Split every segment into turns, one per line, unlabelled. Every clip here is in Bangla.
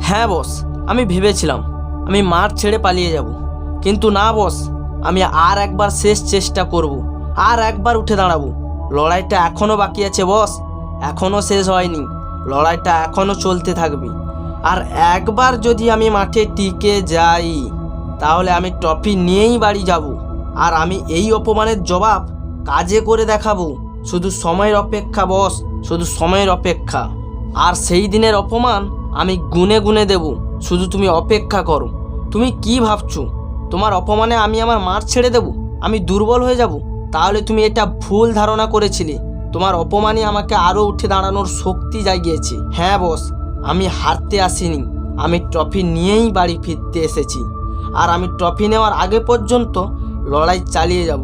হ্যাঁ বস, আমি ভেবেছিলাম আমি মাঠ ছেড়ে পালিয়ে যাব, কিন্তু না বস, আমি আর একবার শেষ চেষ্টা করব, আর একবার উঠে দাঁড়াবো। লড়াইটা এখনও বাকি আছে বস, এখনও শেষ হয়নি, লড়াইটা এখনও চলতে থাকবে। আর একবার যদি আমি মাঠে টিকে যাই তাহলে আমি ট্রফি নিয়েই বাড়ি যাব, আর আমি এই অপমানের জবাব কাজে করে দেখাবো। শুধু সময়ের অপেক্ষা বস, শুধু সময়ের অপেক্ষা। আর সেই দিনের অপমান আমি গুনে গুনে দেব, শুধু তুমি অপেক্ষা করো। তুমি কি ভাবছো তোমার অপমানে আমি আমার মাঠ ছেড়ে দেব, আমি দুর্বল হয়ে যাব? তাহলে তুমি এটা ভুল ধারণা করেছিলে। তোমার অপমানই আমাকে আরও উঠে দাঁড়ানোর শক্তি জাগিয়েছে। হ্যাঁ বস, আমি হারতে আসিনি, আমি ট্রফি নিয়েই বাড়ি ফিরতে এসেছি। আর আমি ট্রফি নেওয়ার আগে পর্যন্ত লড়াই চালিয়ে যাব।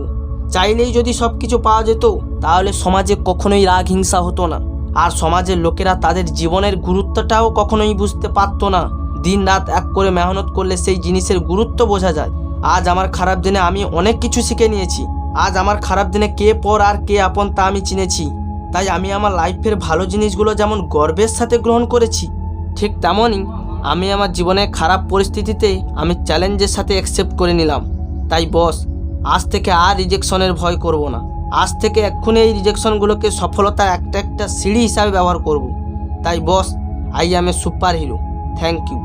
চাইলেই যদি সব কিছু পাওয়া যেত তাহলে সমাজে কখনোই রাগ হিংসা হতো না, আর সমাজের লোকেরা তাদের জীবনের গুরুত্বটাও কখনোই বুঝতে পারতো না। দিন রাত এক করে মেহনত করলে সেই জিনিসের গুরুত্ব বোঝা যায়। আজ আমার খারাপ দিনে আমি অনেক কিছু শিখে নিয়েছি। আজ আমার খারাপ দিনে কে পর আর কে আপন তা আমি চিনেছি। তাই আমি আমার লাইফের ভালো জিনিসগুলো যেমন গর্বের সাথে গ্রহণ করেছি, ঠিক তেমনই আমি আমার জীবনের খারাপ পরিস্থিতিতে আমি চ্যালেঞ্জের সাথে অ্যাকসেপ্ট করে নিলাম। তাই বস, আজ থেকে আর রিজেকশনের ভয় করব না। আজ থেকে এক্ষুনি এই রিজেকশনগুলোকে সফলতার একটা একটা সিঁড়ি হিসাবে ব্যবহার করব। তাই boss, I am a super hero. Thank you.